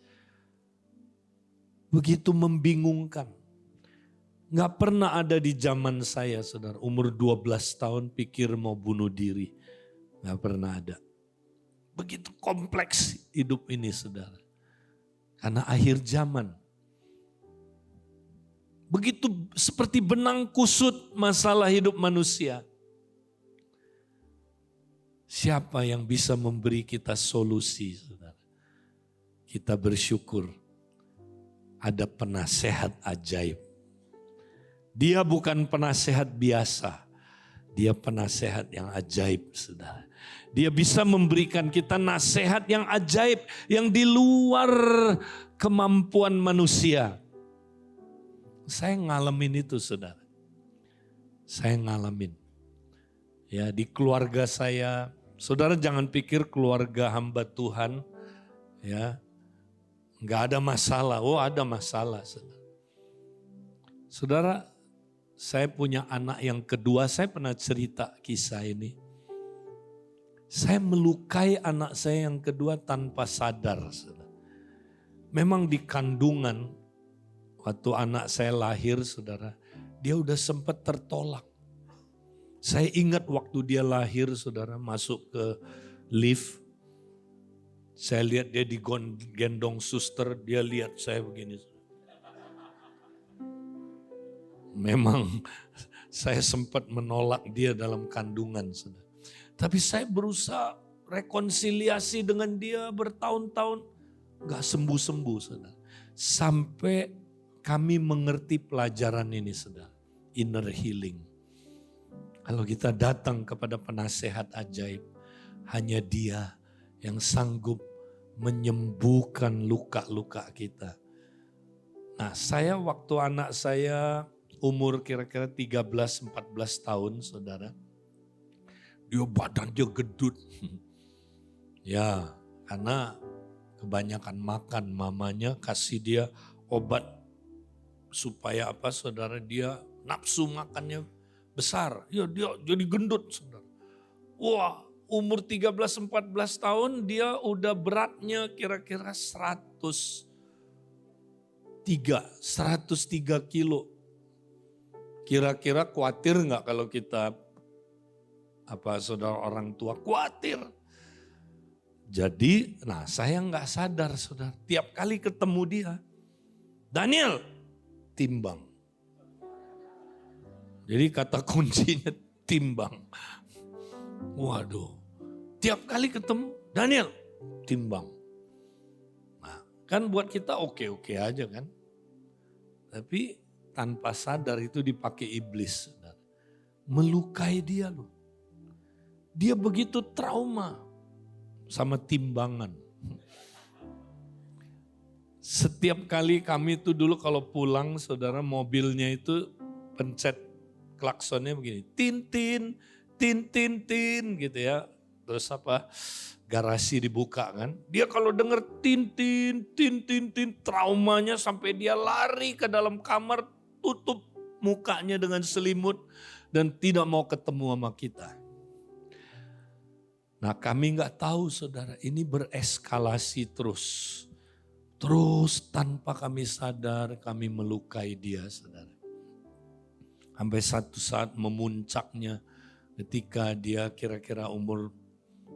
Begitu membingungkan. Gak pernah ada di zaman saya, saudara, umur 12 tahun pikir mau bunuh diri. Gak pernah ada. Begitu kompleks hidup ini, saudara. Karena akhir zaman. Begitu seperti benang kusut masalah hidup manusia. Siapa yang bisa memberi kita solusi, saudara? Kita bersyukur ada penasehat ajaib. Dia bukan penasehat biasa, dia penasehat yang ajaib, saudara. Dia bisa memberikan kita nasihat yang ajaib, yang di luar kemampuan manusia. Saya ngalamin itu, saudara. Saya ngalamin. Ya, di keluarga saya. Saudara jangan pikir keluarga hamba Tuhan, ya, nggak ada masalah. Oh, ada masalah, saudara. Saudara, saya punya anak yang kedua. Saya pernah cerita kisah ini. Saya melukai anak saya yang kedua tanpa sadar, saudara. Memang di kandungan, waktu anak saya lahir, saudara, dia udah sempat tertolak. Saya ingat waktu dia lahir, saudara, masuk ke lift. Saya lihat dia digendong suster, dia lihat saya begini. Memang saya sempat menolak dia dalam kandungan, saudara. Tapi saya berusaha rekonsiliasi dengan dia bertahun-tahun, gak sembuh-sembuh, saudara. Sampai kami mengerti pelajaran ini, saudara, inner healing. Kalau kita datang kepada penasehat ajaib, hanya dia yang sanggup menyembuhkan luka-luka kita. Nah, saya waktu anak saya umur kira-kira 13-14 tahun, saudara. Dia badannya gedut. Ya, karena kebanyakan makan, mamanya kasih dia obat supaya apa saudara, dia nafsu makannya besar. Ya dia jadi gendut saudara. Wah, umur 13-14 tahun dia udah beratnya kira-kira 103 kilo. Kira-kira khawatir nggak kalau kita saudara orang tua khawatir. Jadi, nah saya nggak sadar saudara, tiap kali ketemu dia, Daniel, timbang. Jadi kata kuncinya timbang. Waduh, tiap kali ketemu, Daniel, timbang. Nah, kan buat kita oke-oke aja kan. Tapi tanpa sadar itu dipakai iblis. Saudara. Melukai dia loh. Dia begitu trauma sama timbangan. Setiap kali kami itu dulu kalau pulang saudara mobilnya itu pencet klaksonnya begini. Tin, tin, tin, tin, tin gitu ya. Terus garasi dibuka kan. Dia kalau denger tin, tin, tin, tin, tin. Traumanya sampai dia lari ke dalam kamar. Tutup mukanya dengan selimut. Dan tidak mau ketemu sama kita. Nah kami nggak tahu saudara, ini bereskalasi terus. Terus tanpa kami sadar kami melukai dia saudara. Sampai satu saat memuncaknya ketika dia kira-kira umur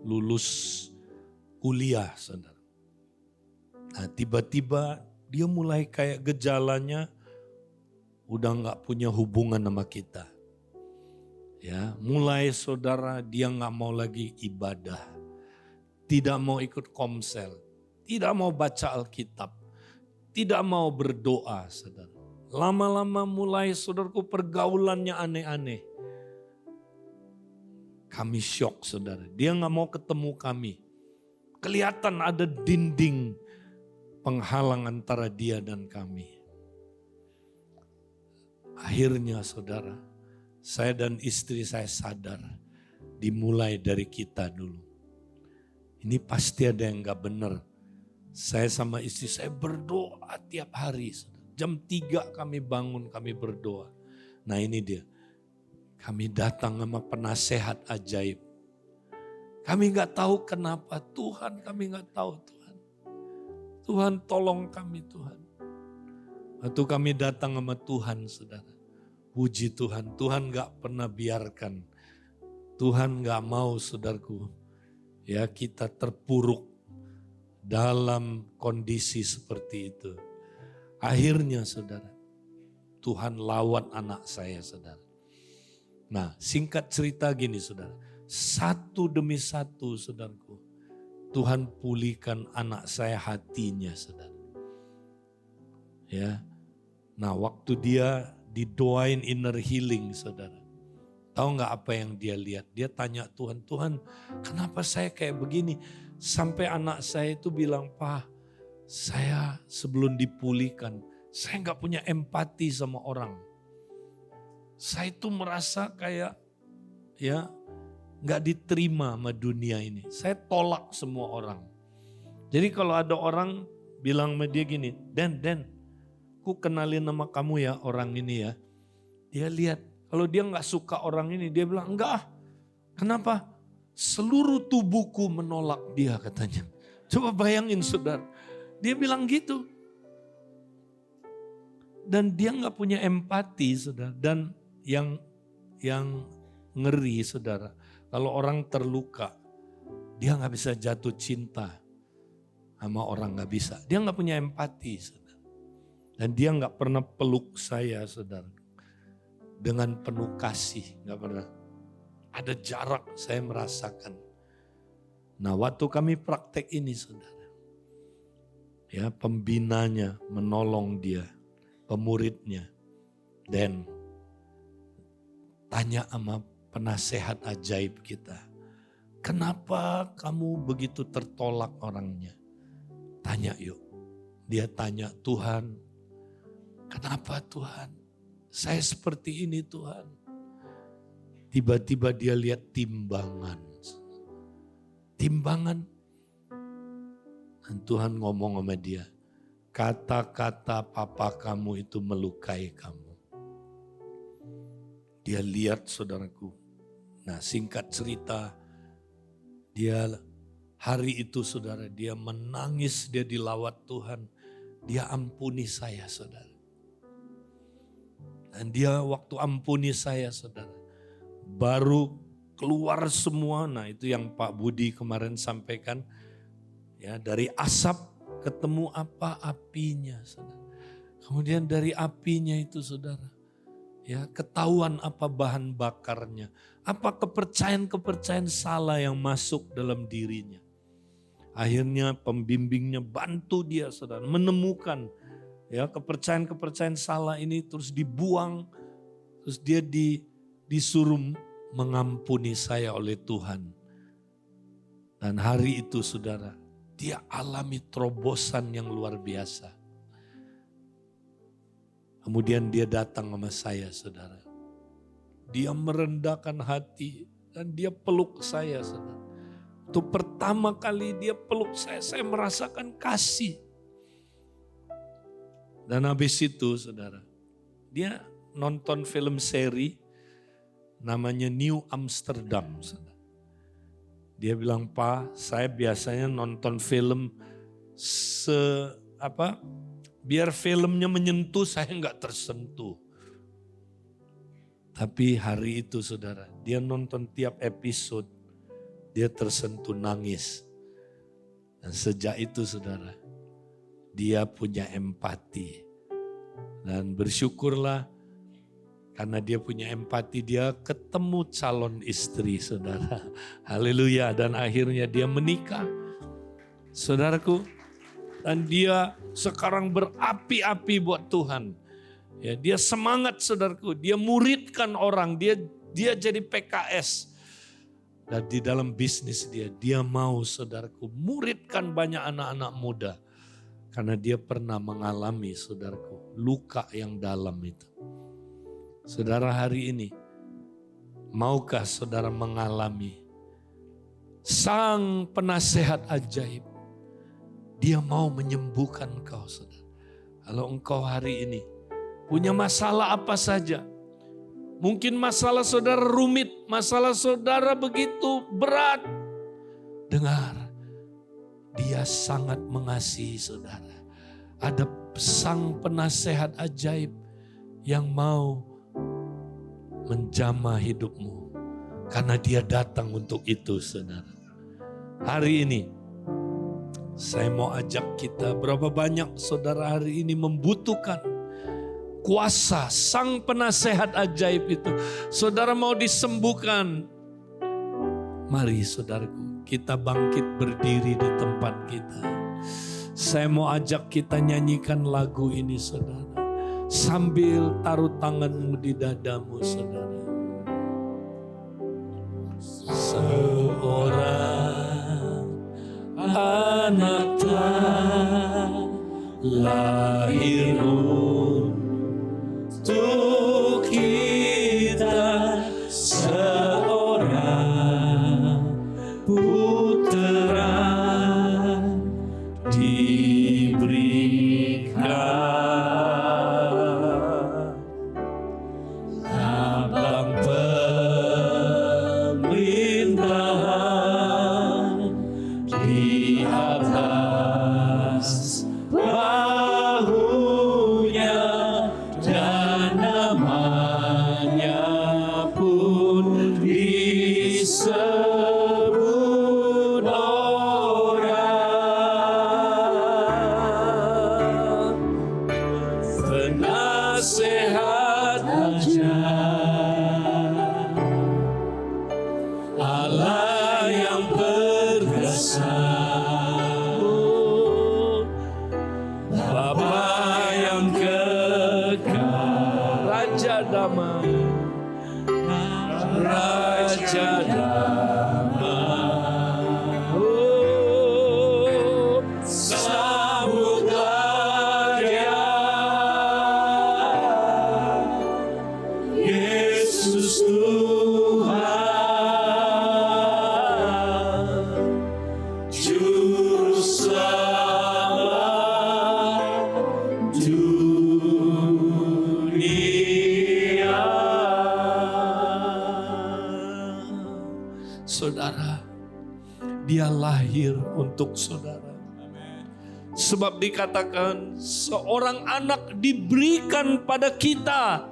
lulus kuliah saudara. Nah tiba-tiba dia mulai kayak gejalanya udah nggak punya hubungan sama kita. Ya, mulai saudara dia nggak mau lagi ibadah, tidak mau ikut komsel, tidak mau baca Alkitab, tidak mau berdoa, saudara. Lama-lama mulai saudaraku pergaulannya aneh-aneh. Kami syok saudara, dia nggak mau ketemu kami. Kelihatan ada dinding penghalang antara dia dan kami. Akhirnya saudara, saya dan istri saya sadar, dimulai dari kita dulu. Ini pasti ada yang gak benar. Saya sama istri saya berdoa tiap hari. Jam 3 kami bangun, kami berdoa. Nah ini dia, kami datang sama penasehat ajaib. Kami gak tahu kenapa Tuhan, kami gak tahu Tuhan. Tuhan tolong kami Tuhan. Waktu kami datang sama Tuhan saudara. Puji Tuhan, Tuhan gak pernah biarkan. Tuhan gak mau saudaraku, ya kita terpuruk dalam kondisi seperti itu. Akhirnya saudara, Tuhan lawan anak saya saudara. Nah singkat cerita gini saudara, satu demi satu saudaraku, Tuhan pulihkan anak saya hatinya saudara. Ya, nah waktu dia didoain inner healing saudara. Tahu nggak apa yang dia lihat? Dia tanya Tuhan, Tuhan kenapa saya kayak begini? Sampai anak saya itu bilang, Pak saya sebelum dipulihkan, saya nggak punya empati sama orang. Saya itu merasa kayak ya nggak diterima sama dunia ini. Saya tolak semua orang. Jadi kalau ada orang bilang sama dia gini, Den, ku kenalin nama kamu ya orang ini ya. Dia lihat, kalau dia nggak suka orang ini, dia bilang enggak ah. Kenapa? Seluruh tubuhku menolak dia katanya. Coba bayangin saudara, dia bilang gitu. Dan dia nggak punya empati saudara. Dan yang ngeri saudara, kalau orang terluka, dia nggak bisa jatuh cinta sama orang, nggak bisa. Dia nggak punya empati saudara. Dan dia nggak pernah peluk saya saudara. Dengan penuh kasih, nggak pernah. Ada jarak saya merasakan. Nah waktu kami praktek ini saudara. Ya pembinanya menolong dia, pemuridnya. Dan tanya sama penasehat ajaib kita. Kenapa kamu begitu tertolak orangnya? Tanya yuk. Dia tanya, Tuhan Kenapa Tuhan? Saya seperti ini Tuhan. Tiba-tiba dia lihat timbangan. Timbangan. Dan Tuhan ngomong sama dia, kata-kata papa kamu itu melukai kamu. Dia lihat saudaraku. Nah singkat cerita, dia hari itu saudara, dia menangis, dia dilawat Tuhan. Dia ampuni saya saudara. Dan dia waktu ampuni saya saudara, baru keluar semua. Nah itu yang Pak Budi kemarin sampaikan. Ya, dari asap ketemu apa? Apinya saudara. Kemudian dari apinya itu saudara, ya ketahuan apa bahan bakarnya. Apa kepercayaan-kepercayaan salah yang masuk dalam dirinya. Akhirnya pembimbingnya bantu dia saudara menemukan ya kepercayaan-kepercayaan salah ini, terus dibuang, terus dia disuruh mengampuni saya oleh Tuhan. Dan hari itu saudara, dia alami terobosan yang luar biasa. Kemudian dia datang sama saya saudara. Dia merendahkan hati dan dia peluk saya saudara. Itu pertama kali dia peluk saya merasakan kasih. Dan habis itu saudara, dia nonton film seri namanya New Amsterdam. Saudara. Dia bilang, Pak, saya biasanya nonton film biar filmnya menyentuh, saya enggak tersentuh. Tapi hari itu saudara, dia nonton tiap episode, dia tersentuh nangis. Dan sejak itu saudara, dia punya empati. Dan bersyukurlah karena dia punya empati, dia ketemu calon istri saudara. Haleluya, dan akhirnya dia menikah. Saudaraku, dan dia sekarang berapi-api buat Tuhan. Ya, dia semangat saudaraku, dia muridkan orang, dia jadi PKS. Dan di dalam bisnis dia mau saudaraku muridkan banyak anak-anak muda. Karena dia pernah mengalami saudaraku luka yang dalam itu. Saudara hari ini, maukah saudara mengalami sang penasehat ajaib? Dia mau menyembuhkan engkau saudara. Kalau engkau hari ini punya masalah apa saja. Mungkin masalah saudara rumit, masalah saudara begitu berat. Dengar. Dia sangat mengasihi saudara. Ada sang penasehat ajaib yang mau menjamah hidupmu. Karena dia datang untuk itu saudara. Hari ini saya mau ajak kita, berapa banyak saudara hari ini membutuhkan kuasa sang penasehat ajaib itu. Saudara mau disembuhkan. Mari saudaraku, kita bangkit berdiri di tempat kita. Saya mau ajak kita nyanyikan lagu ini saudara. Sambil taruh tanganmu di dadamu saudara. Seorang anak telah lahir untuk kita, seorang putra diberikan, lambang pemerintahan di atas bahunya, dan namanya pun disebut orang penasehat ajaib, Allah yang perkasa, Bapa yang kekal, Raja damai, Raja damai. Oh, sambutlah dia, Saudara, dia lahir untuk saudara. Sebab dikatakan seorang anak diberikan pada kita,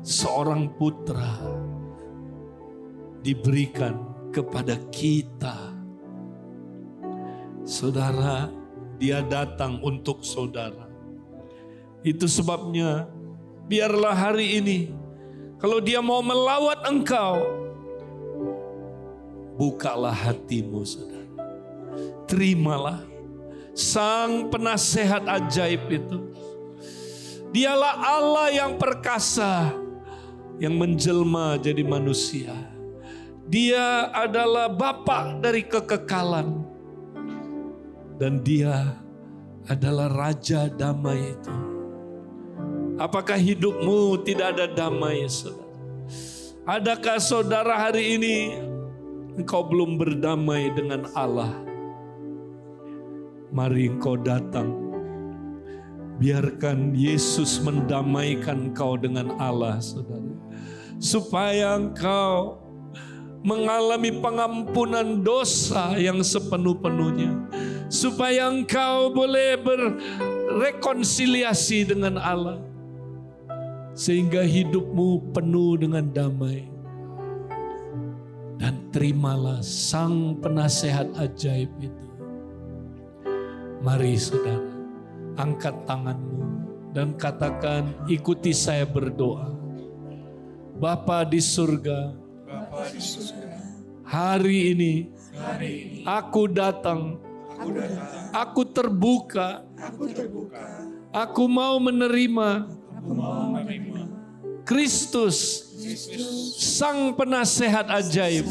seorang putra diberikan kepada kita. Saudara, dia datang untuk saudara. Itu sebabnya biarlah hari ini kalau dia mau melawat engkau, bukalah hatimu saudara. Terimalah Sang penasehat ajaib itu. Dialah Allah yang perkasa, yang menjelma jadi manusia. Dia adalah Bapa dari kekekalan. Dan dia adalah Raja damai itu. Apakah hidupmu tidak ada damai, saudara? Adakah saudara hari ini engkau belum berdamai dengan Allah? Mari engkau datang. Biarkan Yesus mendamaikan engkau dengan Allah, saudara. Supaya engkau mengalami pengampunan dosa yang sepenuh-penuhnya. Supaya engkau boleh berrekonsiliasi dengan Allah. Sehingga hidupmu penuh dengan damai. Dan terimalah Sang penasehat ajaib itu. Mari saudara, angkat tanganmu dan katakan, ikuti saya berdoa. Bapa di surga, hari ini aku datang, aku terbuka, aku mau menerima Kristus, Sang penasehat ajaib.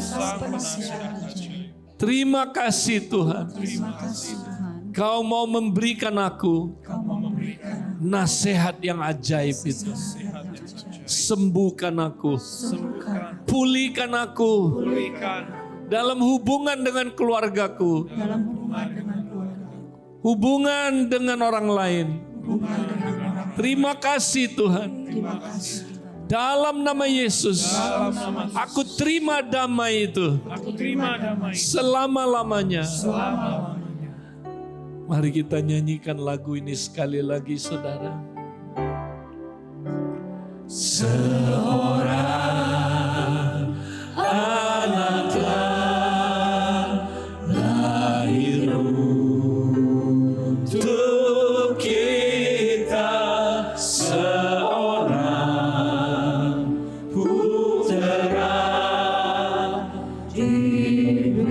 Terima kasih Tuhan. Kau mau memberikan aku nasihat yang ajaib itu. Sembuhkan aku, pulihkan aku dalam hubungan dengan keluargaku, hubungan dengan orang lain. Terima kasih Tuhan. Dalam nama Yesus, aku terima damai itu selama-lamanya. Mari kita nyanyikan lagu ini sekali lagi, saudara. Seorang anak telah lahir untuk kita, seorang putera diberikan.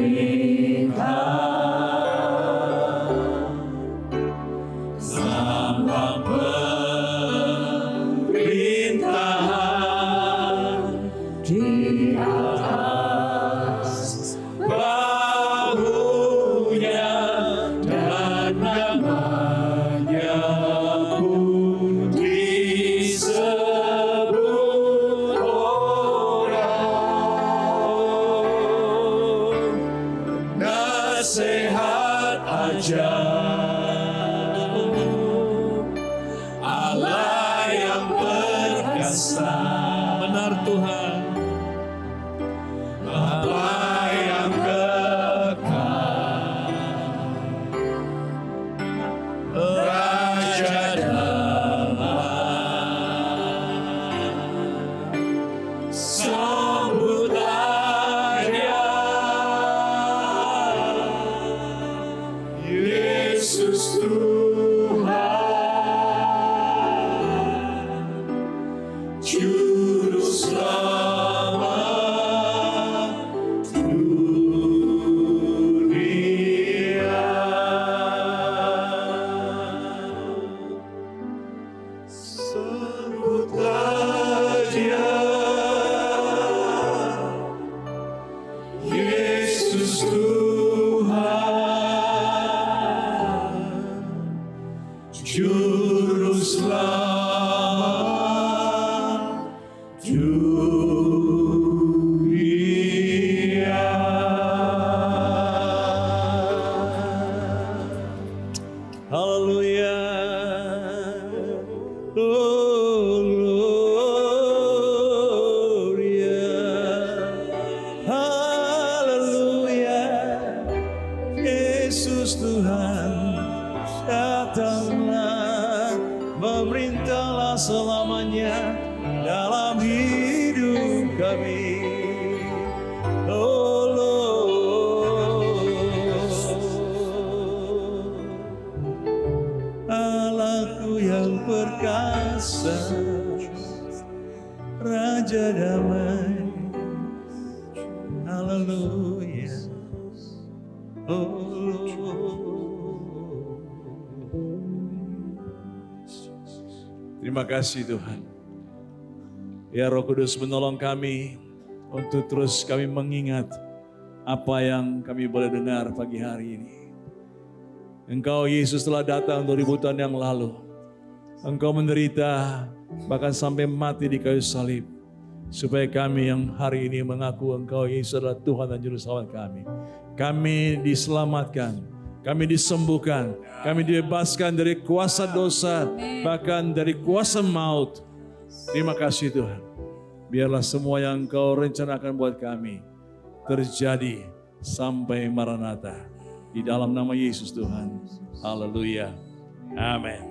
Hallelujah. Yesus Tuhan, datanglah, memerintahlah selamanya dalam hidup kami. Oh Lord, Allahku yang perkasa, Raja damai, haleluya. Oh terima kasih Tuhan. Ya Roh Kudus menolong kami untuk terus kami mengingat apa yang kami boleh dengar pagi hari ini. Engkau Yesus telah datang 2000 tahun yang lalu. Engkau menderita bahkan sampai mati di kayu salib. Supaya kami yang hari ini mengaku Engkau Yesus adalah Tuhan dan Juru Selamat kami. Kami diselamatkan, kami disembuhkan, kami dibebaskan dari kuasa dosa, bahkan dari kuasa maut. Terima kasih Tuhan. Biarlah semua yang Engkau rencanakan buat kami terjadi sampai Maranatha. Di dalam nama Yesus Tuhan. Haleluya. Amin.